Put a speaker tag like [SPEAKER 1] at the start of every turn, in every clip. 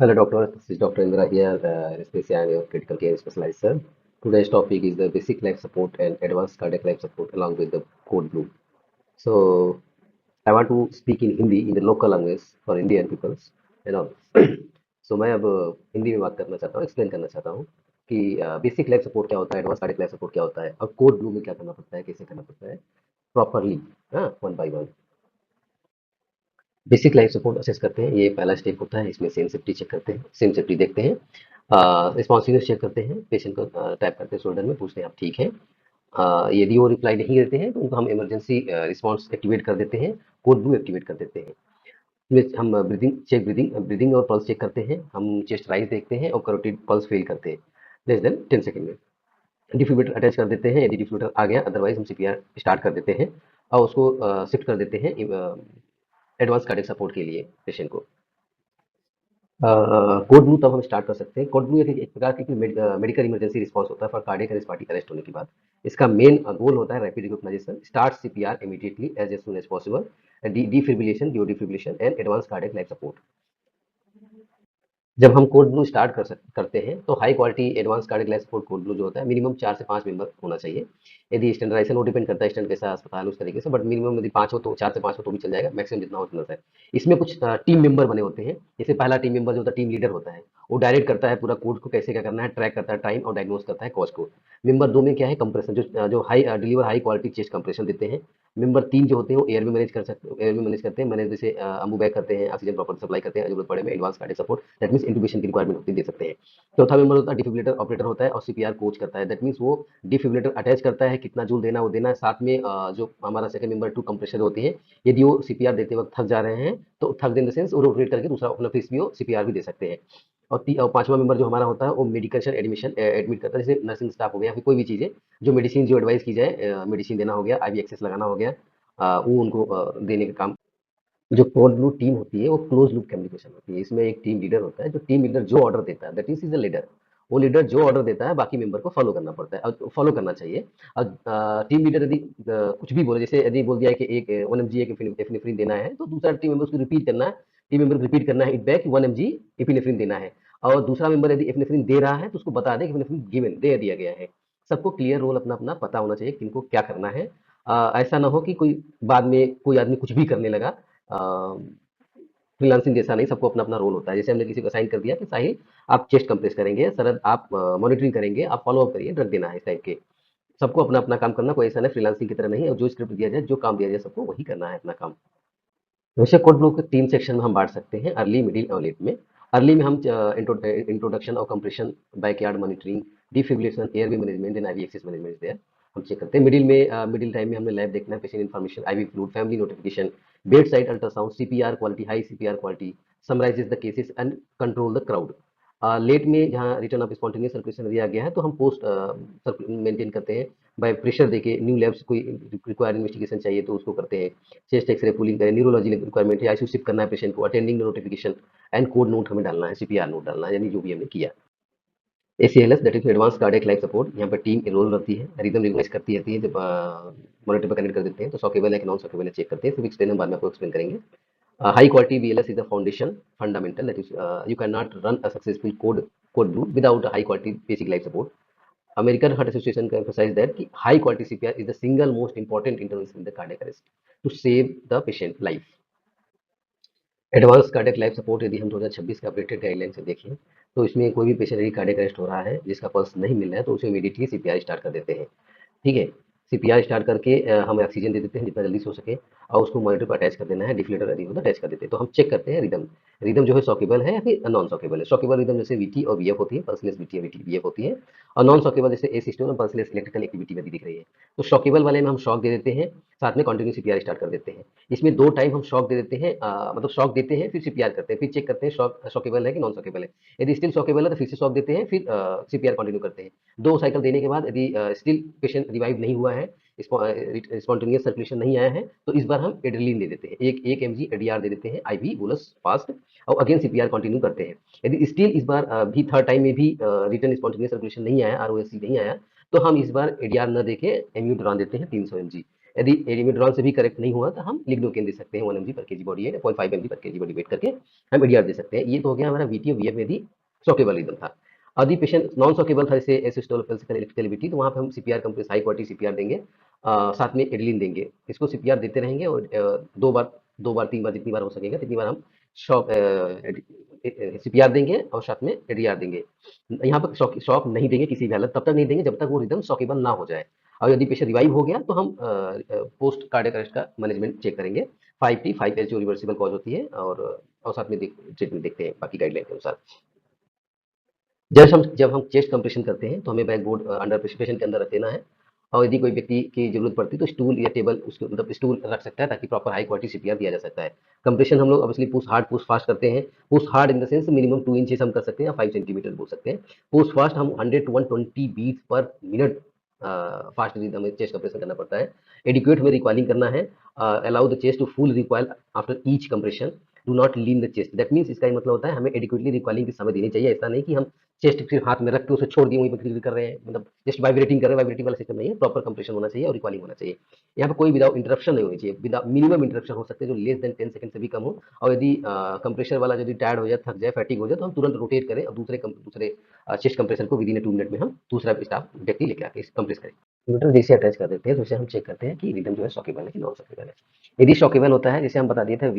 [SPEAKER 1] Hello, doctor. This is Dr. Indra here, anesthesia and your critical care specialist, sir. Today's topic is the basic life support and advanced cardiac life support along with the code blue. So, I want to speak in Hindi in the local language for Indian peoples, you know. So, मैं अब हिंदी में बात करना चाहता हूँ, explain करना चाहता हूँ कि बेसिक लाइफ सपोर्ट क्या होता है, एडवांस कार्डियक लाइफ सपोर्ट क्या होता है और कोड ब्लू में क्या करना पड़ता है, कैसे करना पड़ता है प्रॉपरली, हाँ, one by one. Basic life support assess करते हैं, ये पहला स्टेप होता है। इसमें सेंसिटिविटी चेक करते हैं, सेंसिटिविटी देखते हैं, रिस्पॉन्सिवनेस चेक करते हैं, पेशेंट को टैप करते हैं शोल्डर में, पूछते हैं आप ठीक हैं। यदि वो रिप्लाई नहीं देते हैं तो उनको हम इमरजेंसी रिस्पॉन्स एक्टिवेट कर देते हैं, कोड ब्लू एक्टिवेट कर देते हैं। इसमें हम ब्रीदिंग और पल्स चेक करते हैं, हम चेस्ट राइज देखते हैं और करोटिड पल्स फील करते हैं लेस देन 10 सेकंड में। डिफिब्रिलेटर अटैच कर देते हैं, यदि डिफिब्रिलेटर आ गया, अदरवाइज हम सीपीआर स्टार्ट कर देते हैं और उसको शिफ्ट कर देते हैं एडवांस कार्डियक सपोर्ट के लिए पेशेंट को। कोड ब्लू तब हम स्टार्ट कर सकते हैं। कोड ब्लू एक प्रकार की मेडिकल इमरजेंसी रिस्पॉन्स होता है फॉर कार्डियक रेस्पिरेटरी अरेस्ट होने के बाद। इसका मेन गोल होता है rapid recognization, start CPR immediately as soon as possible, defibrillation, defibrillation and advance cardiac life support. जब हम कोड ब्लू स्टार्ट करते हैं तो high quality advance cardiac life support code blue जो होता है मिनिमम 4 से 5 मेंबर होना चाहिए। यदि स्टैंडर्डाइजेशन वो डिपेंड करता है स्टैंड कैसा अस्पताल उस तरीके से, बट मिनिमम यदि 5 हो तो 4 से 5 हो तो भी चल जाएगा, मैक्सिमम जितना हो उतना है। इसमें कुछ टीम मेंबर बने होते हैं। जैसे पहला टीम मेंबर जो होता है टीम लीडर होता है, वो डायरेक्ट करता है पूरा कोड को कैसे क्या करना है, ट्रैक करता है टाइम और डायग्नोज करता है कॉज को। मेंबर 2 में क्या है, कंप्रेशन, जो high deliver high quality chest compression देते हैं। मेंबर 3 जो होते हैं वो एयर में मैनेज कर सकते, एयर में मैनेज करते हैं, मैनेज जैसे अम्बू बैग करते हैं, ऑक्सीजन प्रॉपर सप्लाई करते हैं, जरूरत पड़े में advance cardiac support, that means इंटुबेशन की रिक्वायरमेंट होती है, दे सकते हैं। चौथा मेंबर होता है डिफिब्रिलेटर ऑपरेटर होता है और सीपीआर कोच करता है, दैट मींस वो डिफिब्रिलेटर अटैच करता है, कितना जूल देना वो देना है, साथ में जो हमारा सेकंड मेंबर 2 कंप्रेसर होती है, यदि वो सीपीआर देते वक्त थक जा रहे हैं तो थक इन द सेंस वो रोटेट करके दूसरा अपना फेस भी वो सीपीआर भी दे सकते हैं। और पांचवा मेंबर जो हमारा होता है वो मेडिकेशन एडमिशन एडमिट करता है, जैसे नर्सिंग स्टाफ हो गया, फिर कोई भी चीज़ है जो मेडिसिन जो एडवाइस की जाए, मेडिसिन देना हो गया, आईवी एक्सेस लगाना हो गया, वो उनको देने का काम। जो कोर ब्लू टीम होती है वो क्लोज लूप कम्युनिकेशन होती है। इसमें एक टीम लीडर होता है, जो टीम लीडर जो ऑर्डर देता है that is is a leader. वो लीडर जो ऑर्डर देता है बाकी मेंबर को फॉलो करना पड़ता है और फॉलो करना चाहिए। और टीम लीडर यदि कुछ भी बोले, जैसे यदि बोल दिया है कि एक 1 mg एक एपिनेफ्रिन देना है, तो दूसरा टीम मेंबर उसको रिपीट करना है, टीम मेंबर को रिपीट करना है इट बैक 1 mg एपिनेफ्रिन देना है। और दूसरा मेंबर यदि एपिनेफ्रिन दे रहा है तो उसको बता दे कि एपिनेफ्रिन गिवन दे दिया गया है। सबको क्लियर रोल अपना अपना पता होना चाहिए किनको क्या करना है। ऐसा ना हो कि कोई बाद में कोई आदमी कुछ भी करने लगा। फ्रीलांसिंग जैसा नहीं, सबको अपना अपना रोल होता है। जैसे हमने किसी को असाइन कर दिया कि साहिल आप चेस्ट कंप्रेस करेंगे, शरद आप मॉनिटरिंग करेंगे, आप फॉलो अप करिए, ड्रग देना है इस टाइप के। सबको अपना अपना काम करना, कोई ऐसा नहीं फ्रीलांसिंग की तरह नहीं है, जो स्क्रिप्ट दिया जाए जो काम दिया जाए सबको वही करना है अपना काम। वैसे कोड ब्लू को 3 सेक्शन में हम बांट सकते हैं, अर्ली मिडिल और लेट में। अर्ली में हम इंट्रोडक्शन और compression, backyard monitoring, defibrillation, airway management and IV access management there हम चेक करते हैं। मिडिल टाइम में हमने लैब देखना है, patient information, IV fluid, family notification, bed side ultrasound, CPR quality, high CPR quality, summarises the cases and control the crowd. Late में जहाँ return of spontaneous circulation दिया गया है तो हम पोस्ट मेंटेन करते हैं बाय प्रेशर देके, न्यू लैब्स कोई रिक्वायर इन्वेस्टिगेशन चाहिए तो उसको करते हैं। चेस्ट एक्सरे पुलिंग करें, न्यूरोलॉजी रिक्वायरमेंट है, आईसीयू शिफ्ट करना है पेशेंट को, attending notification and code note हमें डालना है, सीपीआर नोट डालना है, यानी जो भी हमने किया। ACLS that is advance cardiac life support, यहाँ पर टीम रोल रहती है, रिदम रिकॉग्नाइज करती रहती है, जब मॉनिटर पर कनेक्ट कर देते हैं तो सॉकेबल है कि नॉन सॉकेबल है चेक करते हैं, फिर एक्सप्लेन हम बाद में आपको एक्सप्लेन करेंगे। High quality BLS is the foundation fundamental, that is you cannot run a successful code blue without a high quality basic life support. American Heart Association can emphasize that कि high quality CPR is the single most important intervention in the cardiac arrest to save the patient life. Advance cardiac life support यदि हम 2026 के updated guideline से देखें तो इसमें कोई भी पेशेंट यदि कार्डियक अरेस्ट हो रहा है जिसका पल्स नहीं मिल रहा है तो उसे इमीडिएटली सीपीआर स्टार्ट कर देते हैं। ठीक है, सीपीआर स्टार्ट करके हम ऑक्सीजन दे देते हैं जितना जल्दी से हो सके और उसको मॉनिटर पर अटैच कर देना है, डिफिलेटर यदि हो तो अटैच कर देते हैं। तो हम चेक करते हैं रिदम, रिदम जो है सॉकेबल है या फिर नॉन सॉकेबल है। सॉकेबल रिदम जैसे वीटी और वीएफ होती है, पल्सलेस वीटी और वीएफ होती है, और नॉन सॉकेबल जैसे ए सिस्टम और पल्सलेस इलेक्ट्रिकल एक्टिविटी में दिख रही है। तो सॉकेबल वाले में हम शॉक दे देते हैं, साथ में कंटिन्यू सीपीआर स्टार्ट कर देते हैं। इसमें 2 टाइम हम शॉक दे देते हैं, मतलब शॉक देते हैं फिर सीपीआर करते हैं, फिर चेक करते हैं शॉकेबल है कि नॉन शॉकेबल है। यदि स्टिल शॉकेबल है तो फिर से शॉक देते हैं, फिर सीपीआर कंटिन्यू करते हैं। 2 साइकिल देने के बाद यदि स्टिल पेशेंट रिवाइव नहीं हुआ है, स्पॉन्टेनियस सर्कुलेशन नहीं आया है, तो इस बार हम एड्रेनालिन दे देते हैं, एक एमजी एडीआर दे देते हैं, आईवी बोलस फास्ट, और अगेन सीपीआर कंटिन्यू करते हैं। यदि स्टिल इस बार भी थर्ड टाइम में भी रिटर्न स्पॉन्टेनियस सर्कुलेशन नहीं आया, आरओएससी नहीं आया, तो हम इस बार एडीआर न देके एमयू डुरान देते हैं 300 mg। यदि एडिमिड्रॉन से भी करेक्ट नहीं हुआ तो हम लिग्नोकेन दे सकते हैं 1 mg पर केजी बॉडी वेट, 0.5 mg पर केजी बॉडी वेट करके हम एडीआर दे सकते हैं। ये तो हो गया हमारा वीटी और वीएफ में यदि शॉकेबल रिदम था। यदि पेशेंट नॉन शॉकेबल था, जैसे एसिस्टोल इलेक्ट्रिकलिटी, तो वहाँ पे हम CPR compress high quality CPR देंगे, साथ में एड्रेनालिन देंगे। इसको सीपीआर देते रहेंगे और 2 बार 3 बार जितनी बार हो सकेगा तितनी बार हम शॉक सीपीआर देंगे और साथ में एडीआर देंगे। यहाँ पर शॉक शॉक नहीं देंगे किसी भी हालत, तब तक नहीं देंगे जब तक वो रिदम शॉकेबल ना हो जाए। और यदि पेशेंट रिवाइव हो गया तो हम पोस्ट कार्डियक अरेस्ट का मैनेजमेंट चेक करेंगे। 5T 5H जो रिवर्सिबल कॉज होती है, और साथ में ट्रीटमेंट देखते हैं बाकी गाइडलाइन के अनुसार। जब हम चेस्ट कंप्रेशन करते हैं तो हमें बैक बोर्ड अंडर पेशेंट के अंदर रख देना है, और यदि कोई व्यक्ति की जरूरत पड़ती है तो स्टूल या टेबल उसके मतलब स्टूल रख सकता है, ताकि प्रॉपर हाई क्वालिटी सीपीआर दिया जा सकता है। कंप्रेशन हम लोग obviously push hard push fast करते हैं। Push hard in the sense minimum 2 inches हम कर सकते हैं या 5 सेंटीमीटर बोल सकते हैं। पुश फास्ट हम 100 to 120 beats per minute fast हमें चेस्ट कंप्रेशन करना पड़ता है। एडिक्वेट हमें रिकॉइलिंग करना है। Allow the chest to full recoil after each compression. Do not lean the chest. That means इसका मतलब होता है हमें एडिक्वेटली रिकॉइलिंग की समय देनी चाहिए। ऐसा नहीं कि हम चेस्ट फिर हाथ में रख के उसे छोड़ दिए, वहीं पर क्लिक कर रहे हैं, मतलब जस्ट वाइब्रेटिंग कर रहे हैं। वाइब्रेटिंग वाला सिस्टम नहीं है, प्रॉपर कंप्रेशन होना चाहिए और रिकॉइलिंग होना चाहिए। यहाँ पर कोई विदाउट इंटरप्शन नहीं होनी चाहिए। विदाउट मिनिमम इंटरप्शन हो सकते हैं जो लेस देन 10 सेकंड से भी कम हो। और यदि कंप्रेशर वाला यदि टायर्ड हो जाए, थक जाए, फैटिक हो जाए, तो हम तुरंत रोटेट करें और दूसरे चेस्ट कंप्रेशन को विद इन 2 मिनट में हम दूसरा स्टाफ व्यक्ति लेके आके कंप्रेस करें। मीटर जैसे अटैच कर देते हैं तो उसे हम चेक करते हैं कि रिदम जो है शॉकेबल है कि नॉन शॉकेबल है। यदि शॉकेबल होता है, जैसे हम बता दिए थे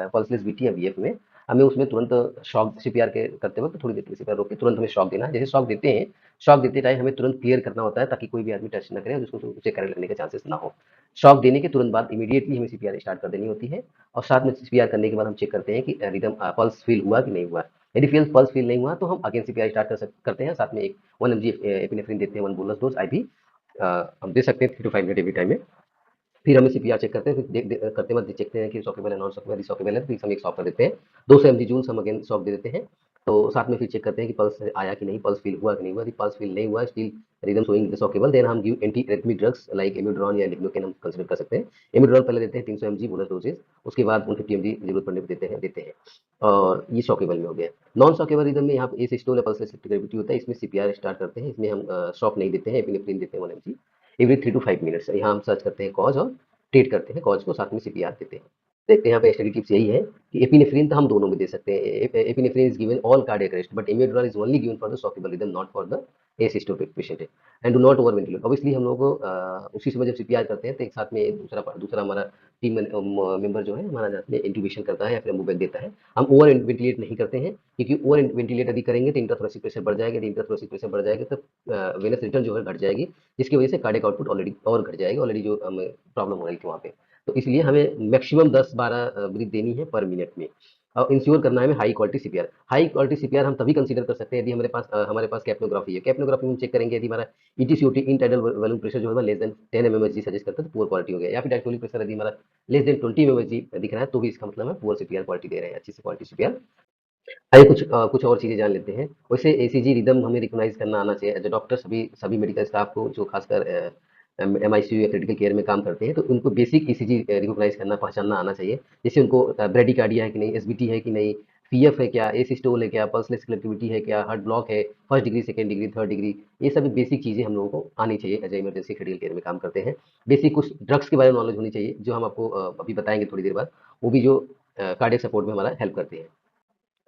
[SPEAKER 1] पल्सलेस वीटी या वीएफ में, हमें उसमें तुरंत शॉक सीपीआर के करते वक्त थोड़ी देर के लिए सीपीआर रोक के तुरंत हमें शॉक देना है। जैसे शॉक देते हैं, शॉक देते टाइम हमें तुरंत क्लियर करना होता है, ताकि कोई भी आदमी टच ना करे और जिसको उसे करंट लगने के चांसेस ना हो। शॉक देने के तुरंत बाद इमीडिएटली हमें सीपीआर स्टार्ट कर देनी होती है, और साथ में सीपीआर करने के बाद हम चेक करते हैं कि रिदम पल्स फील हुआ कि नहीं हुआ। यदि पल्स फील नहीं हुआ तो हम अगेन सीपीआर स्टार्ट करते हैं, साथ में एक 1 mg एपिनेफ्रिन देते हैं, 1 बोलस डोज आईवी हम दे सकते हैं 3 to 5 मिनट एवरी टाइम में। फिर हमें सीपीआर चेक करते हैं, फिर करते वक्त देखते हैं कि शॉकेबल है नॉन शॉकेबल। यदि शॉकेबल है तो फिर हम एक शॉक कर देते हैं, 200 mg जूल्स हम अगेन शॉक दे देते हैं। तो साथ में फिर चेक करते हैं कि पल्स आया कि नहीं, पल्स फील हुआ कि नहीं हुआ। यदि पल्स फील नहीं हुआ, still rhythm showing shockable, then हम give anti arrhythmic drugs like amiodarone या लिग्नोकेन हम कंसीडर कर सकते हैं। एमिड्रॉन पहले देते हैं 300 mg बोनस डोजेज, उसके बाद 150 mg जरूरत पड़ने पर देते हैं। और ये शॉकेबल में हो गया। नॉन शॉकेबल रिदम में यहाँ पे एसिस्टोल या पल्स ग्रेविटी होता है, इसमें सीपीआर स्टार्ट करते हैं। इसमें हम शॉक नहीं देते हैं, एपिनेफ्रिन देते हैं 1 mg एवरी 3 to 5 मिनट्स। यहाँ हम सर्च करते हैं कॉज और ट्रीट करते हैं कॉज को, साथ में सीपीआर देते हैं। देखते हैं यहाँ पे स्टडी टिप्स यही है कि एपिनेफ्रिन तो हम दोनों में दे सकते हैं। Epinephrine is given all cardiac arrest, but imidazole is only given for the shockable rhythm, not for the asystolic patient है। And do not over ventilate. Obviously हम लोग उसी समय जब सीपीआर करते हैं तो एक साथ में दूसरा दूसरा हमारा टीम मेंबर जो है हमारा साथ में इंट्यूबेशन करता है या फिर मूवमेंट देता है। हम ओवर वेंटिलेट नहीं करते हैं, क्योंकि ओवर वेंटिलेट यदि करेंगे तो इंट्राथोरेसिक प्रेशर बढ़ जाएगा। यदि इंट्राथोरेसिक प्रेशर बढ़ जाएगा तो वेनस रिटर्न जो है घट जाएगी, जिसकी वजह से कार्डियक आउटपुट ऑलरेडी और घट जाएगी। ऑलरेडी जो हमें प्रॉब्लम हो रही थी वहाँ पे, तो इसलिए हमें मैक्सिमम 10-12 ब्रीथ देनी है पर मिनट में, और इंश्योर करना है हमें high quality CPR. High quality CPR हम तभी कंसीडर कर सकते हैं यदि हमारे पास कैप्नोग्राफी है। कैप्नोग्राफी में चेक करेंगे, यदि हमारा ईटीसीओटी इन टाइडल वॉल्यूम प्रेशर जो है लेस देन 10 mmHg सजेस्ट करता है तो पुअर क्वालिटी हो गया, या फिर डायस्टोलिक प्रेशर यदि हमारा लेस देन 20 mmHg दिख रहा है तो भी इसका मतलब है पुअर सीपीआर क्वालिटी दे रहे हैं, अच्छी सी क्वालिटी सीपीआर। आइए कुछ और चीजें जान लेते हैं। वैसे एसीजी रिदम हमें रिकॉग्नाइज करना आना चाहिए। एज अ डॉक्टर सभी सभी मेडिकल स्टाफ को, जो खासकर एमआईसीयू या क्रिटिकल केयर में काम करते हैं, तो उनको बेसिक ईसीजी रिकॉग्नाइज करना पहचानना आना चाहिए। जैसे उनको ब्रेडिकार्डिया है कि नहीं, एसबीटी है कि नहीं, पीएफ है क्या, ए सिस्टोल है क्या, पल्सलेस कनेक्टिविटी है क्या, हार्ट ब्लॉक है first degree, second degree, third degree, ये सभी बेसिक चीजें हम लोगों को आनी चाहिए एज इमरजेंसी क्रिटिकल केयर में काम करते हैं। बेसिक कुछ ड्रग्स के बारे में नॉलेज होनी चाहिए, जो हम आपको अभी बताएंगे थोड़ी देर बाद, वो भी जो कार्डियक सपोर्ट में हमारा हेल्प करते हैं।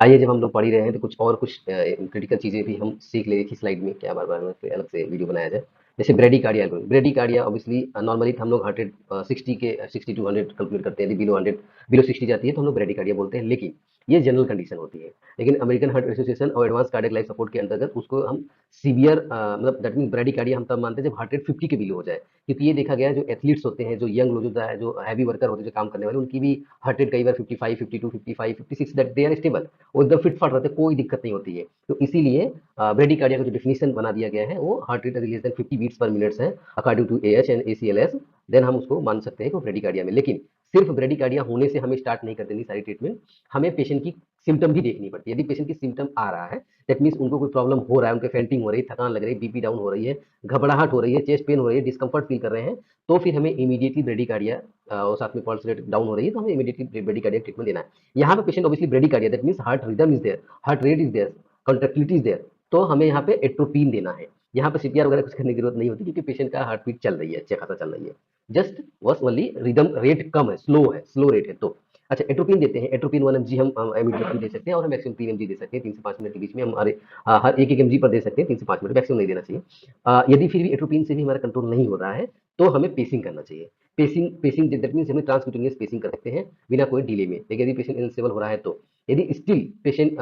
[SPEAKER 1] आइए, जब हम लोग पढ़ ही रहे हैं तो कुछ क्रिटिकल चीज़ें भी हम सीख ले, एक ही स्लाइड में क्या बार-बार में कोई अलग से वीडियो बनाया जाए। जैसे bradycardia algorithm. Bradycardia obviously normally हम लोग हार्ट रेट 60 टू 100 कैलकुलेट करते हैं। यदि बिलो 60 जाती है तो हम लोग ब्रेडिकार्डिया बोलते हैं, लेकिन ये जनरल कंडीशन होती है। लेकिन अमेरिकन हार्ट एसोसिएशन और एडवांस कार्डियक लाइफ सपोर्ट के अंतर्गत उसको हम सीवियर मतलब दैट मीन ब्रेडिकार्डिया हम तब मानते हैं जब हार्ट रेट 50 के बिलो हो जाए। क्योंकि ये देखा गया है जो एथलीट्स होते हैं, जो यंग लोग जो है, जो हैवी वर्कर होते हैं, जो काम करने वाले, उनकी भी हार्ट रेट कई बार 55, 52, 55, 56 दैट दे आर स्टेबल, वो एकदम फिट फाट रहते हैं, कोई दिक्कत नहीं होती है। तो इसीलिए ब्रेडिकार्डिया का जो डेफिनेशन बना दिया गया है वो heart rate less than 50 beats per minute है according to AH and ACLS, then हम उसको मान सकते हैं कि ब्रेडिकार्डिया में। लेकिन सिर्फ ब्रेडिकार्डिया होने से हमें स्टार्ट नहीं कर देनी सारी ट्रीटमेंट, हमें पेशेंट की सिम्टम भी देखनी पड़ती है। यदि पेशेंट की सिम्टम आ रहा है, दैट मीन्स उनको कोई प्रॉब्लम हो रहा है, उनके फेंटिंग हो रही है, थकान लग रही है, बीपी डाउन हो रही है, घबराहट हो रही है, चेस्ट पेन हो रही है, डिस्कम्फर्ट फील कर रहे हैं, तो फिर हमें इमीडिएटली ब्रेडिकार्डिया और साथ में पल्स रेट डाउन हो रही है तो हमें इमीडिएटली ब्रेडिकार्डिया ट्रीटमेंट देना है। यहाँ पे patient obviously bradycardia, that means heart rhythm is there, heart rate is there, contractility is there, तो हमें यहाँ पे एट्रोपिन देना है। यहाँ पे सीपीआर वगैरह कुछ करने की जरूरत नहीं होती, क्योंकि पेशेंट का हार्ट बीट चल रही है, अच्छा खासा चल रही है। Just was only rhythm rate कम है, स्लो रेट है। तो अच्छा, एट्रोपिन देते हैं, एट्रोपिन 1 mg हम इमीडिएटली दे सकते हैं और हम मैक्सिमम 3 mg दे सकते हैं, 3 से 5 मिनट के बीच में हम हमारे हर एक 1 mg पर दे सकते हैं, 3 से 5 मिनट, मैक्सिमम नहीं देना चाहिए। यदि फिर भी एट्रोपिन से भी हमारा कंट्रोल नहीं हो रहा है तो हमें पेसिंग करना चाहिए। पेसिंग पेसिंग दैट मीन्स हमें ट्रांसक्यूटेनियस पेसिंग कर सकते हैं बिना कोई डिले में। लेकिन यदि पेशेंट अनस्टेबल हो रहा है तो यदि स्टिल पेशेंट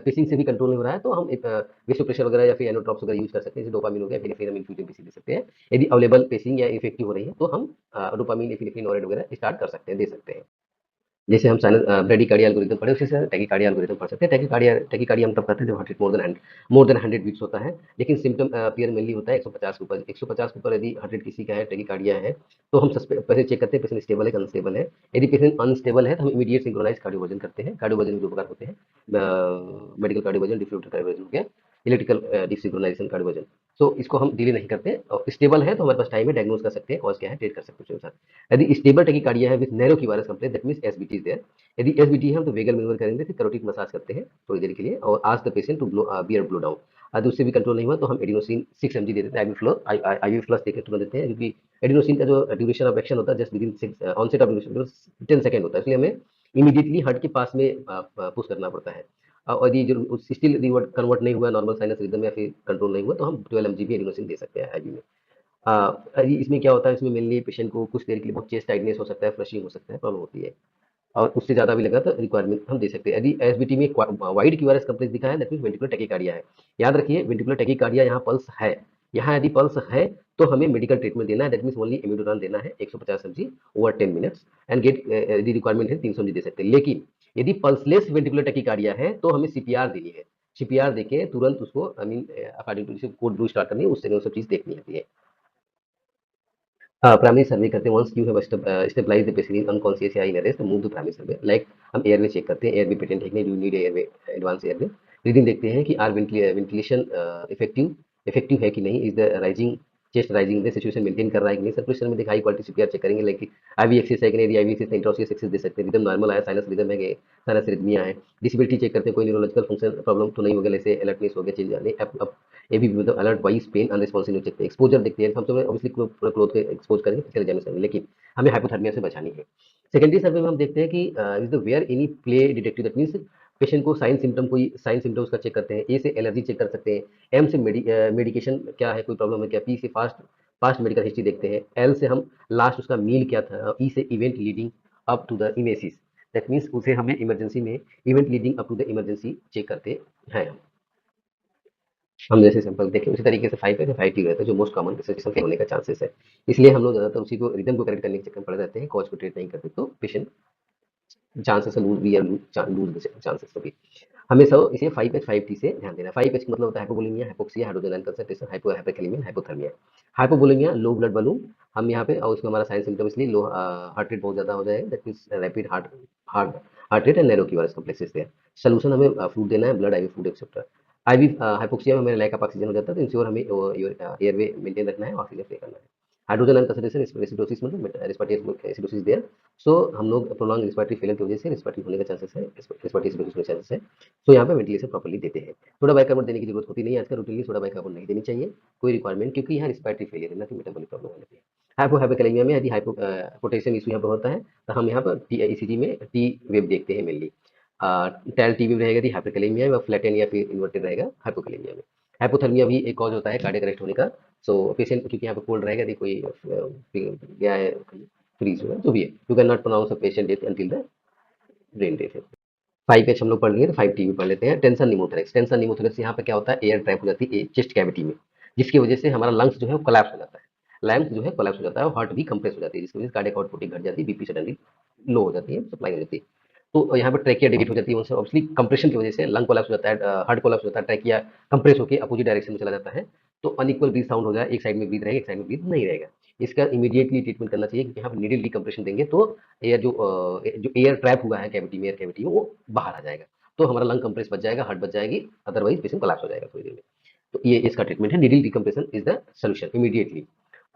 [SPEAKER 1] पेसिंग से भी कंट्रोल नहीं हो रहा है तो हम एक वेसोप्रेशर वगैरह या फिर एनोट्रॉप्स वगैरह यूज कर सकते हैं, जैसे डोपामिन हो गया, एपिनेफ्रिन, हम इन्फ्यूजन पेसिंग दे सकते हैं। यदि अवेलेबल पेसिंग या इफेक्टिव हो रही है तो हम डोपामिन, एपिनेफ्रिन, नॉरेड वगैरह स्टार्ट कर सकते हैं, दे सकते हैं। जैसे हम साइनस ब्रेडिकार्डिया एल्गोरिथम पढ़े, उसी से टैकीकार्डिया एल्गोरिथम पढ़ सकते हैं। टैकीकार्डिया हम तब करते हैं जब heart rate more than 100 beats होता है, लेकिन सिम्पटम अपीयर मेनली होता है 150 के ऊपर। 150 के ऊपर यदि हार्ट रेट किसी का है, टैकीकार्डिया है, तो हम पहले चेक करते हैं पेशेंट स्टेबल है कि अनस्टेबल है। यदि पेशेंट अनस्टेबल है तो हम इमीडिएट सिंक्रोनाइज कार्डियोवर्जन करते हैं। कार्डियोवर्जन दो प्रकार होते हैं, मेडिकल कार्डियोवर्जन, डिफ्यूजन कार्डियोवर्जन हो गया, इलेक्ट्रिकल डिसिंक्रोनाइजेशन कार्डियोवर्जन। सो इसको हम डिले नहीं करते, और स्टेबल है तो हमारे पास टाइम है, डायग्नोज कर सकते हैं कॉज क्या है, ट्रीट कर सकते हैं उसके अनुसार। यदि स्टेबल टैकीकार्डिया है विद नैरो की वायरस complain, that means SBT is there. यदि एसबीटी है हम तो वेगल मैनुअल करेंगे, फिर करोटिक मसाज करते हैं थोड़ी देर के लिए और ask the patient to bear blow down. यदि उससे भी कंट्रोल नहीं हुआ तो हम एडिनोसिन 6 mg दे देते हैं, आईवी फ्लस देकर तुरंत देते हैं, क्योंकि एडिनोसिन का जो ड्यूरेशन ऑफ एक्शन होता है just within onset of duration 10 second होता है, इसलिए हमें इमीडिएटली हार्ट के पास में पुश करना पड़ता है। और यदि जो स्टिल रिवर्ट कन्वर्ट नहीं हुआ नॉर्मल साइनस रिदम या फिर कंट्रोल नहीं हुआ तो हम 12 mg भी एडिनोसिन दे सकते हैं आईवी में। इसमें क्या होता है, इसमें मेनली पेशेंट को कुछ देर के लिए बहुत चेस्ट टाइटनेस हो सकता है, फ्लशिंग हो सकता है, प्रॉब्लम होती है, और उससे ज़्यादा भी लगा तो रिक्वायरमेंट हम दे सकते हैं। यदि एसबीटी में वाइड क्यूआरएस कम्प्लेक्स दिखा है, दैट मीन्स वेंटिकुलर टैकीकार्डिया है। याद रखिए, वेंटिकुलर टैकीकार्डिया यहाँ पल्स है, यहाँ यदि पल्स है तो हमें मेडिकल ट्रीटमेंट देना है, दैट मीन्स ओनली इमिडोरान देना है 150 mg over 10 minutes, and get यदि रिक्वायरमेंट है 300 mg दे सकते हैं। लेकिन यदि पल्सलेस वेंटिकुलर टैकीकार्डिया है तो हमें सीपीआर देनी है। सीपीआर देके तुरंत उसको I mean according to code blue start करनी है, उससे वो सब चीज़ देखनी होती है। प्राइमरी सर्वे करते हैं, once you have stabilize the patient in unconscious या in arrest, move to primary survey. Like हम एयरवे चेक करते हैं, एयरवे पेटेंट है कि नहीं, do need airway, advance airway. Reading देखते हैं कि आर वेंटिलेशन इफेक्टिव इफेक्टिव है कि नहीं, is the rising chest rising the situation maintain कर रहा है कि नहीं। सर्कुलेशन में देखा हाई क्वालिटी सीपीआर चेक करेंगे, लाइक आईवी एक्सेस है कि नहीं, आईवी एक्सेस इंट्रोसियस एक्सेस दे सकते हैं, रिदम नॉर्मल आया, साइनस रिदम है कि साइनस रिदमिया है। डिसेबिलिटी चेक करते हैं, कोई न्यूरोलॉजिकल फंक्शन प्रॉब्लम तो नहीं हो गया, जैसे अलर्टनेस हो गया, चेंज आने अब ये भी मतलब alert voice pain unresponsive check हैं। एक्सपोजर देखते हैं, हम सब ऑब्वियसली पूरा क्लोथ के एक्सपोज करेंगे फिजिकल एग्जामिनेशन में, लेकिन हमें हाइपोथर्मिया से बचानी है। सेकेंडरी सर्वे में हम देखते हैं कि is the where any play detective, that means patient को साइन सिम्टम, कोई साइन सिम्टम्स का चेक करते हैं। ए से एलर्जी चेक कर सकते हैं, एम से मेडिकेशन क्या है, कोई प्रॉब्लम है क्या, पी से फास्ट फास्ट मेडिकल हिस्ट्री देखते हैं, एल से हम लास्ट उसका मील क्या था, ई से event leading up to the emesis, that means उसे हमें इमरजेंसी में event leading up to the emergency check करते हैं। हम जैसे सैंपल देखें उसी तरीके से 5 है, 5 टी रहता है, जो मोस्ट कॉमन रिसेप्शन फेल होने का चांसेस है। इसलिए हम लोग ज़्यादातर उसी को रिदम को करेक्ट करने के चक्कर में पड़े रहते हैं, कॉज को ट्रीट नहीं करते, तो पेशेंट चांसेस लूज भी या लूज चांसेस तो भी। हमें सब इसे 5H 5T से ध्यान देना है। 5H का मतलब होता है hypovolaemia, hypoxia, hydrogen concentration, hypokalaemia, hypothermia. Hypovolaemia low blood volume, हम यहाँ पे, और उसमें हमारा साइन सिम्टम इसलिए लो हार्ट रेट बहुत ज़्यादा हो जाए, that means rapid heart heart rate and narrow की वायरस कॉम्प्लेक्सेस है। सोल्यूशन हमें फ्लूइड देना है, blood, IV fluid etcetera. IV hypoxia में हमें लैक ऑफ ऑक्सीजन हो जाता है, तो इंश्योर हमें एयरवे मेंटेन रखना है, ऑक्सीजन फ्री करना है। हाइड्रोजन अनकंसंट्रेशन रेसिडोसिस मतलब रेस्पिरेटरी एसिडोसिस देयर। सो हम लोग प्रोलॉन्ग रिस्पिरेटरी फेलियर की वजह से रेस्पिरेटरी होने का चांसेस है, रेस्पिरेटरी एसिडोसिस होने का चांसेस है। तो यहाँ पे वेंटिलेशन प्रॉपर्ली देते हैं। सोडा बाइकार्बोनेट देने की जरूरत होती नहीं है आजकल, रूटीनली सोडा बाइकार्बोनेट नहीं देनी चाहिए, कोई रिक्वायरमेंट, क्योंकि यहाँ रिस्पिरेटरी फेलियर है ना कि मेटाबॉलिक प्रॉब्लम होती है। हाइपोकैलेमिया में यदि पोटेशियम इशू यहाँ पर होता है तो हम यहाँ पर ईसीजी में टी वेव देखते हैं मेनली। टेल टी वेव रहेगा यदि हाइपोकैलेमिया में, फ्लैटन या फिर इन्वर्टेड रहेगा हाइपोकैलेमिया में। हाइपोथर्मिया भी एक कॉज होता है कार्डियक अरेस्ट होने का। सो पेशेंट क्योंकि यहाँ पे कोल्ड रहेगा, यदि कोई गया है, फ्रीज हुआ जो भी है, you can not pronounce a patient death until the brain death है। 5H हम लोग पढ़ लिए, तो 5T भी पढ़ लेते हैं। टेंशन निमोथोरेक्स, टेंशन निमोथोरेक्स यहाँ पे क्या होता है, एयर ट्रैप हो जाती है चेस्ट कैविटी में, जिसकी वजह से हमारा लंग्स जो है वो कोलैप्स हो जाता है। लंग्स जो है कोलैप्स हो जाता है और हार्ट भी कंप्रेस हो जाती है, जिसकी वजह से कार्डियक आउटपुट घट जाती है, बीपी सडनली लो हो जाती है, सप्लाई हो जाती है। तो यहाँ पे ट्रैकिया डिलीट हो जाती है, उनसे ऑब्वियसली कंप्रेशन की वजह से लंग कोलैप्स हो जाता है, हार्ट कोलैप्स हो जाता है, ट्रैकिया कंप्रेस होकर अपोजिट डायरेक्शन में चला जाता है, तो अनइक्वल ब्रीथ साउंड हो जाए, एक साइड में ब्रीथ रहेगा, एक साइड में ब्रीथ नहीं रहेगा। इसका इमीडिएटली ट्रीटमेंट करना चाहिए, क्योंकि यहाँ पे नीडल डिकम्प्रेशन देंगे तो एयर जो एयर ट्रैप हुआ है कैविटी में, एयर कैविटी में, वो बाहर आ जाएगा, तो हमारा लंग कंप्रेस बच जाएगा, हार्ट बच जाएगी, अदरवाइज पेशेंट कोलैप्स हो जाएगा थोड़ी देर में। तो ये इसका ट्रीटमेंट है, needle decompression is the solution immediately.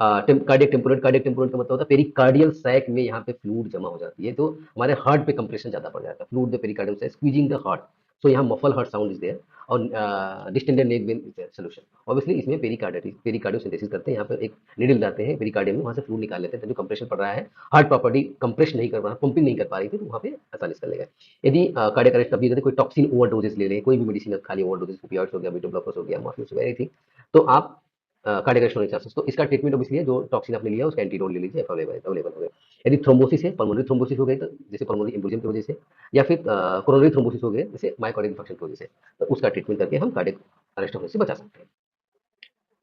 [SPEAKER 1] Cardiac tamponade का मतलब होता है पेरिकार्डियल सैक में यहाँ पे फ्लूइड जमा हो जाती है, तो हमारे हार्ट पे कंप्रेशन ज्यादा पड़ जाता है, fluid the pericardium sac squeezing the heart. So यहाँ muffle heart sound is there और distended neck vein is solution. Obviously इसमें पेरिकार्डियोसिंथेसिस करते हैं, यहाँ पर एक निडल जाते हैं पेरिकार्डियम में, वहाँ से फ्लूइड निकाल लेते हैं, तो जो कंप्रेशन पड़ रहा है, हार्ट प्रॉपर्टी कंप्रेस नहीं कर पा रहा, पंपिंग नहीं कर पा रही थी, तो वहाँ पे आसानी से कर लेगा। यदि कार्डियक अरेस्ट तब भी कोई टॉक्सिन ओवरडोजेस ले लें, कोई भी मेडिसिन खा ली ओवरडोजेस, ओपियाइड्स हो गया, बीटा ब्लॉकर्स हो गया, मॉर्फिन वगैरह थी, तो आप कार्डियक अरेस्ट होने के चांसेस। तो इसका ट्रीटमेंट ऑब्वियसली है, जो टॉक्सिन आपने लिया उसका एंटीडोट ले लीजिए, अवेलेबल हो गए। यदि थ्रोम्बोसिस है, पल्मोनरी थ्रोम्बोसिस हो गई, तो जैसे पल्मोनरी एम्बोलिज्म की वजह से, या फिर कोरोनरी थ्रोम्बोसिस हो गए जैसे मायोकार्डियल इन्फेक्शन की वजह से, तो उसका ट्रीटमेंट करके हम कार्डियक अरेस्ट होने से बचा सकते हैं।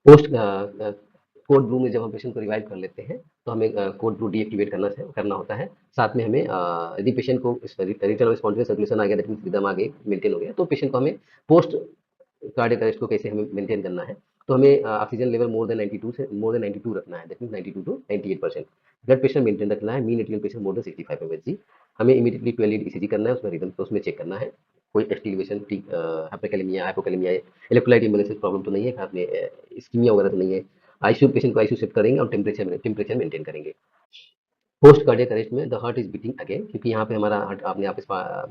[SPEAKER 1] पोस्ट कोड ब्लू में जब हम पेशेंट को रिवाइव कर लेते हैं, तो हमें कोड ब्लू डीएक्टिवेट करना होता है। साथ में हमें यदि पेशेंट को रिटर्न ऑफ स्पॉन्टेनियस सर्कुलेशन आ गया, दैट मीन्स रिदम आ गई, मेंटेन हो गया, तो पेशेंट को हमें पोस्ट कार्डियक अरेस्ट को कैसे हमें मेंटेन करना है। तो हमें ऑक्सीजन लेवल मोर देन 92 रखना है, that means 92 to 98%। Blood pressure maintain रखना है, mean atrial pressure more than 65 MHG. हमें इमीडिएटली 12 लीड ईसीजी करना है, उसमें रिदम तो उसमें चेक करना है कोई extubation, hypokalaemia, hypokalaemia, electrolyte imbalance problem तो नहीं है, आपने इस्कीमिया वगैरह तो नहीं है। आईसीयू पेशेंट को आईसीयू शिफ्ट करेंगे और टेम्परेचर मेंटेन करेंगे। पोस्ट कार्डियक अरेस्ट में the heart is beating again, क्योंकि यहाँ पे हमारा हार्ट अपने आप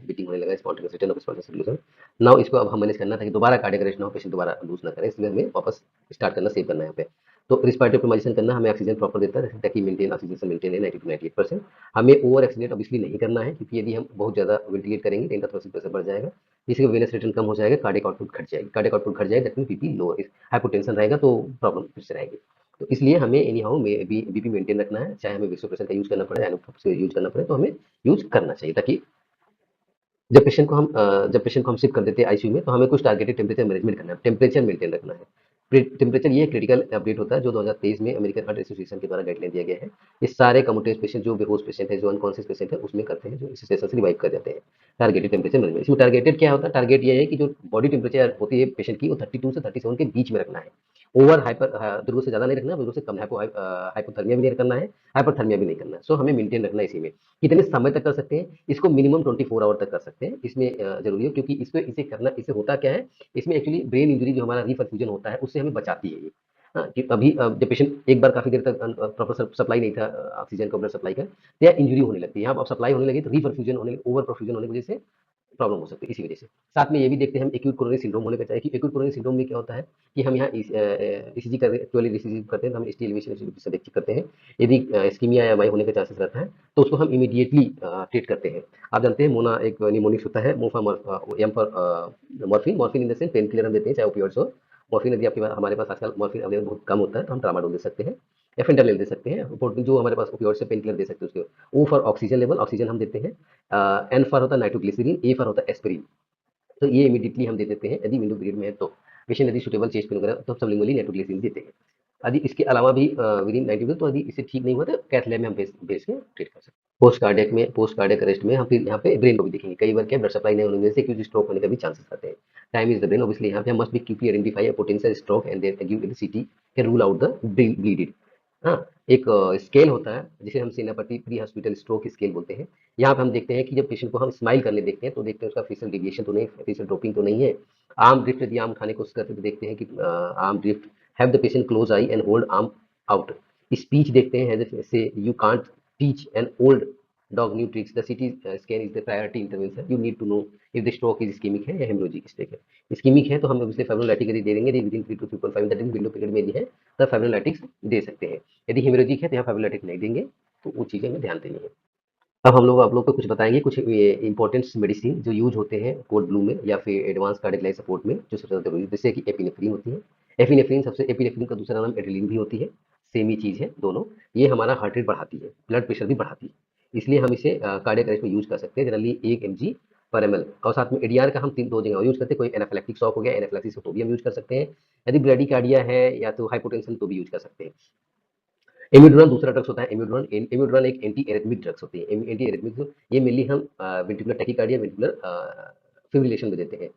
[SPEAKER 1] बीटिंग होने लगा, spontaneous return of spontaneous circulation. Now इसको अब हम मैनेज करना था कि दोबारा कार्डियक अरेस्ट ना हो, पेशेंट दोबारा लूज ना करे, इसलिए हमें वापस स्टार्ट करना, सेव करना है यहाँ पे। तो रिस्पायरेटरी ऑप्टिमाइजेशन करना, हमें ऑक्सीजन प्रॉपर देता है ताकि मेंटेन ऑक्सीजन मेंटेन है 90 टू 98%। हमें ओवर एक्सीडेंट ऑब्वियसली नहीं करना है, क्योंकि यदि हम बहुत ज़्यादा वेंटिलेट करेंगे तो इंट्राथोरेसिक प्रेशर बढ़ जाएगा, जिससे वेनस रिटर्न कम हो जाएगा, कार्डियक आउटपुट घट जाएगी, कार्डियक आउटपुट घट जाएगा, that mean BP low, hypotension रहेगा तो प्रॉब्लम फिर से रहेगी। तो इसलिए हमें एनी हाउ बीपी मेंटेन रखना है, चाहे हमें वेसोप्रेशर का यूज करना पड़े, एनोप्रोप यूज करना पड़े, तो हमें यूज करना चाहिए, ताकि जब पेशेंट को हम शिफ्ट कर देते हैं आईसीयू में, तो हमें कुछ टारगेटेड टेम्परेचर मैनेजमेंट करना है, टेम्परेचर मेंटेन रखना है। टेम्परेचर ये क्रिटिकल अपडेट होता है जो 2023 में अमेरिकन हार्ट एसोसिएशन के द्वारा गाइडलाइन दिया गया है। ये सारे कमोटेज पेशेंट, जो बेहोश पेशेंट है, जो अनकॉन्शियस पेशेंट है, उसमें करते हैं, जो इस सिचुएशन से रिवाइव कर जाते हैं। टारगेटेड टेम्परेचर मैनेजमेंट, इसमें टारगेटेड क्या होता है, टारगेट ये है कि जो बॉडी टेम्परेचर होती है पेशेंट की, वो 32 से 37 के बीच में रखना है। ओवर हाइपर जरूरत से ज्यादा नहीं रखना, जरूरत से कम, हाइपोथर्मिया भी नहीं करना है, हाइपरथर्मिया भी नहीं करना है। सो हमें मेंटेन रखना है इसी में। कितने समय तक कर सकते हैं इसको, मिनिमम 24 आवर तक कर सकते हैं, इसमें जरूरी है, क्योंकि इसे होता क्या है, इसमें एक्चुअली ब्रेन इंजरी जो हमारा रिपरफ्यूजन होता है उससे हमें बचाती है ये। हाँ, कि अभी जब पेशेंट एक बार काफी देर तक प्रॉपर सप्लाई नहीं था ऑक्सीजन का, ब्लड सप्लाई का, तो यह इंजरी होने लगती है। यहाँ अब सप्लाई होने लगी तो रिपरफ्यूजन होने, ओवर परफ्यूजन होने की वजह से प्रॉब्लम हो सकती है, इसी वजह से। साथ में ये भी देखते हैं हम एक्यूट कोरोनरी सिंड्रोम होने का चाहिए, कि एक्यूट कोरोनरी सिंड्रोम में क्या होता है कि हम यहाँ ईसीजी कर 12 ईसीजी करते हैं, तो हम एसटी एलिवेशन से चेक करते हैं। यदि इस्कीमिया या वाई होने के चांसेस रहता है, तो उसको हम इमीडिएटली ट्रीट करते हैं। आप जानते हैं मोना एक निमोनिक्स होता है, M for morphine, morphine in the sense pain killer हम देते हैं, चाहे ओपियोइड्स हो। मॉर्फिन यदि आपके पास, हमारे पास आजकल मॉर्फिन अवेलेबल बहुत कम होता है, तो हम ट्रामाडोल दे सकते हैं, या फेंटानिल दे सकते हैं। जो हमारे पास ओपियोइड से पेन किलर दे सकते हैं उसके, O for oxygen level, oxygen हम देते हैं। एन फॉर होता है नाइट्रोग्लिसरीन, ए फॉर होता है एस्पिरिन, तो ये इमीडिएटली हम दे देते हैं यदि विंडो पीरियड में है तो। पेशेंट यदि सुटेबल चेस्ट पेन वगैरह, तो सबलिंगुअली नाइट्रोग्लिसरीन देते हैं। यदि इसके अलावा भी विद इन 90 मिनट, तो यदि इससे ठीक नहीं हुआ तो कैथ लैब में हम भेज के ट्रीट कर सकते हैं। पोस्ट कार्डियक अरेस्ट में हम फिर यहाँ पे ब्रेन को भी देखेंगे, कई बार क्या ब्लड सप्लाई नहीं होने की वजह से कुछ स्ट्रोक होने का भी चांसेस रहते हैं। Time is the brain, obviously यहाँ पे हम must be quickly identify potential stroke and then give CT can rule out the bleeded. हाँ, एक स्केल होता है जिसे हम सेनापति प्री हॉस्पिटल स्ट्रोक स्केल बोलते हैं। यहाँ पे हम देखते हैं कि जब पेशेंट को हम स्माइल करने देखते हैं, तो देखते हैं उसका फेशियल डेविएशन तो नहीं, फेशियल ड्रॉपिंग तो नहीं है। आर्म ड्रिफ्ट यदि आर्म उठाने की कोशिश करते हैं, तो देखते हैं कि arm drift, have the patient close eye and hold arm out. Speech देखते हैं जैसे you can't teach an old dog new tricks, the CT scan is the priority intervention, you need to know if the stroke is ischaemic है या haemorrhagic stroke है। Ischaemic है तो हम obviously फाइब्रोलाइटिक यदि दे देंगे, यदि within 3 to 3.5 that mean window period में यदि है, तब फाइब्रोलाइटिक्स दे सकते हैं। यदि हेमोरेजिक है तो यहाँ फाइब्रोलाइटिक नहीं देंगे, तो वो चीज़ें हमें ध्यान देनी है। अब हम लोग आप लोग को कुछ बताएंगे, कुछ इंपॉर्टेंट मेडिसिन जो यूज होते हैं कोड ब्लू में या फिर एडवांस कार्डियक लाइफ सपोर्ट में, जो सबसे ज़्यादा जरूरी है, जैसे कि एपिनेफ्रीन होती है। एपिनेफ्रीन का दूसरा नाम एड्रेलिन भी होती है, सेम ही चीज़ है दोनों। ये हमारा हार्ट रेट बढ़ाती है, ब्लड प्रेशर भी बढ़ाती है, इसलिए हम इसे कार्डियक अरेस्ट में यूज कर सकते हैं, जनरली 1 mg पर ml। और साथ में एडीआर का हम दो जगह यूज करते हैं, कोई एनाफिलैक्टिक शॉक हो गया, एनाफिलैक्सिस हो तो भी हम यूज कर सकते हैं। यदि ब्रेडिकार्डिया है या तो हाइपोटेंशन, तो भी यूज कर सकते हैं। एमिड्रोन दूसरा ड्रग्स होता है, एमिड्रोन एक एंटी एरिथमिक ड्रग्स होती है। एंटी एरिथमिक ये मेनली हम वेंट्रिकुलर टैकीकार्डिया, वेंट्रिकुलर फिब्रिलेशन में देते हैं।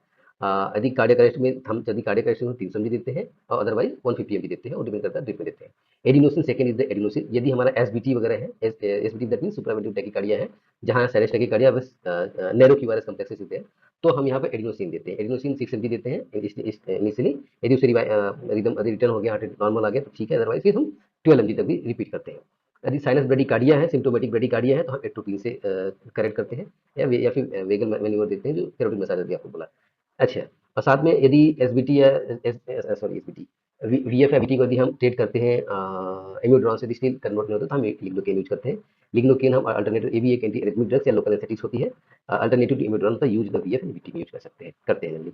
[SPEAKER 1] यदि कार्डियक अरेस्ट में हम, यदि कार्डियक अरेस्ट में 300 mg देते हैं, और अदरवाइज 150 mg देते हैं, और डिपेंड करता है ड्रिप में देते हैं। Adenosine second is the adenosine, यदि हमारा एसबीटी वगैरह है, SBT that mean supraventricular tachycardia है, जहां साइनस टैकीकार्डिया बस नैरो क्यूआरएस कॉम्प्लेक्सेस होते हैं, तो हम यहाँ पे एडिनोसिन देते हैं। एडिनोसिन 6 mg देते हैं इनिशियली, यदि उसे रिटर्न हो गया, हार्ट नॉर्मल आ गया तो ठीक है, अदरवाइज फिर हम 12 mg तक भी रिपीट करते हैं। यदि साइनस ब्रेडिकार्डिया है, सिम्प्टोमेटिक ब्रेडिकार्डिया है, तो हम एट्रोपिन से करेक्ट करते हैं या फिर वेगल मैन्यूवर देते हैं, जो थेरेपी मसाज अभी आपको बोला। अच्छा, और साथ में यदि एसबीटी या सॉरी एसबीटी वीएफ या बीटी को यदि हम ट्रीट करते हैं इम्यूड्रॉन से स्टिल कन्वर्ट नहीं होता, तो हम लिग्नोकेन यूज करते हैं। लिग्नोकेन हम अल्टरनेटिव, ये भी एक एंटी एरिथमिक ड्रग्स या लोकल एनेस्थेटिक्स होती है। अल्टरनेटिव टू इम्यूड्रॉन का यूज वीएफ या बीटी में यूज कर सकते हैं, करते हैं जनरली।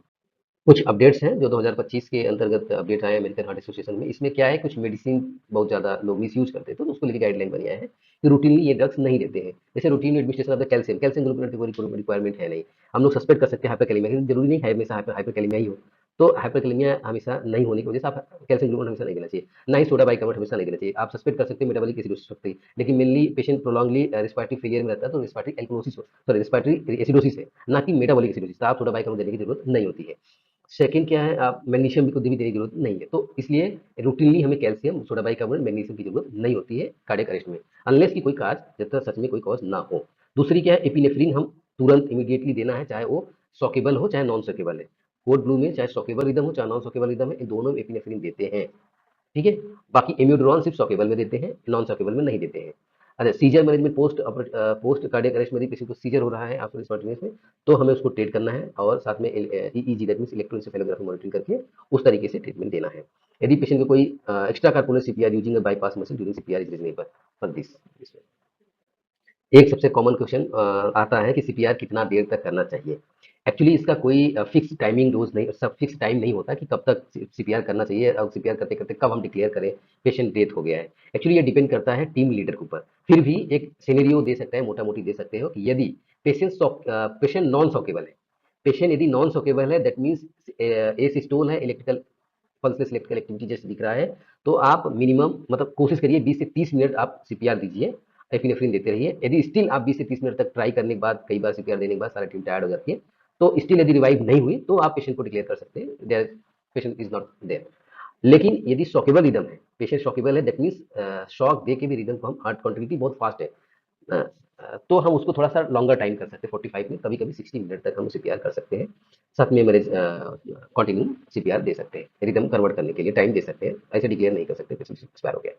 [SPEAKER 1] कुछ अपडेट्स हैं जो 2025 के अंतर्गत अपडेट आए अमेरिकन हार्ट एसोसिएशन में। इसमें क्या है, कुछ मेडिसिन बहुत ज़्यादा लोग मिसयूज करते हैं, तो उसको लेके गाइडलाइन बनी है कि रूटीनली ये ड्रग्स नहीं देते हैं। जैसे routine administration of the calcium, calcium gluconate कोई रिक्वायरमेंट है नहीं। हम लोग सस्पेक्ट कर सकते हैं हाइपरकैलेमिया, लेकिन जरूरी नहीं है हमेशा हाइपरकैलेमिया ही हो। तो हाइपरकैलेमिया हमेशा नहीं होने की वजह से आप कैल्शियम ग्लूकोनेट हमेशा नहीं देना चाहिए, ना ही सोडा बाइकार्बोनेट हमेशा नहीं देना चाहिए। आप सस्पेक्ट कर सकते हैं मेटाबॉलिक एसिडोसिस सकते हैं, लेकिन मेनली पेशेंट प्रोलॉन्गली रिस्पायरेटरी फेलियर में रहता है, तो रिस्पायरेटरी एल्कोनोसिस, सॉरी रिस्पायरेटरी एसिडोसिस है, ना कि मेटाबॉलिक एसिडोसिस। तो आप सोडा बाइकार्बोनेट देने की जरूरत नहीं होती है। सेकंड क्या है, आप मैग्नीशियम को भी देने की जरूरत नहीं है, तो इसलिए रूटीनली हमें कैल्शियम, सोडा बाइकार्बोनेट, मैग्नीशियम की जरूरत नहीं होती है कार्डियक अरेस्ट में, अनलेस की कोई काज, जब तक सच में कोई कॉज ना हो। दूसरी क्या है, एपिनेफ्रिन हम तुरंत इमीडिएटली देना है, चाहे वो सॉकेबल हो चाहे नॉन सॉकेबल है। कोड ब्लू में चाहे सॉकेबल रिदम हो चाहे नॉन सॉकेबल रिदम है, इन दोनों में एपिनेफ्रिन देते हैं। ठीक है। बाकी इम्यूड्रोन सिर्फ सॉकेबल में देते हैं, नॉन सॉकेबल में नहीं देते हैं। अच्छा, seizure management post cardiac arrest में यदि किसी को सीजर हो रहा है आफ्टर स्पॉन्टेनियस में, तो हमें उसको ट्रीट करना है और साथ में ईईजी दैट मींस इलेक्ट्रोएन्सेफेलोग्राफी मॉनिटरिंग करके उस तरीके से ट्रीटमेंट देना है। यदि पेशेंट को कोई extra corporeal CPR using a bypass machine during CPR is reasonable for this. एक सबसे कॉमन क्वेश्चन आता है कि सीपीआर कितना देर तक करना चाहिए। एक्चुअली इसका कोई फिक्स टाइमिंग डोज नहीं, सब फिक्स टाइम नहीं होता कि कब तक सीपीआर करना चाहिए और सीपीआर करते करते कब हम डिक्लेयर करें पेशेंट डेथ हो गया है। एक्चुअली ये डिपेंड करता है टीम लीडर के ऊपर। फिर भी एक सिनेरियो दे सकता है, मोटा मोटी दे सकते हो कि यदि पेशेंट नॉन सॉकेबल है, पेशेंट यदि नॉन सॉकेबल है, दैट मीन्स एसिस्टोल है, इलेक्ट्रिकल पल्सेस इलेक्ट्रिकल एक्टिविटी जैसे दिख रहा है, तो आप मिनिमम मतलब कोशिश करिए 20 से 30 मिनट आप सीपीआर दीजिए, एपिनेफ्रिन देते रहिए। यदि स्टिल आप 20 से 30 मिनट तक ट्राई करने के बाद, कई बार सीपीआर देने के बाद सारा टीम टायर्ड हो जाती है, तो स्टिल यदि रिवाइव नहीं हुई, तो आप पेशेंट को डिक्लेयर कर सकते हैं there patient is not there. लेकिन यदि शॉकेबल रिदम है, पेशेंट शॉकेबल है, दैट मीन्स शॉक दे के भी रिदम को हम, हार्ट कॉन्ट्रिक्टिविटी बहुत फास्ट है, तो हम उसको थोड़ा सा लॉन्गर टाइम कर सकते हैं, 45 मिनट, कभी कभी 60 मिनट तक हम सीपीआर कर सकते हैं। साथ में मरीज कंटिन्यू सीपीआर दे सकते हैं, रिदम कन्वर्ट करने के लिए टाइम दे सकते हैं, ऐसे डिक्लेयर नहीं कर सकते पेशेंट एक्सपायर हो गया।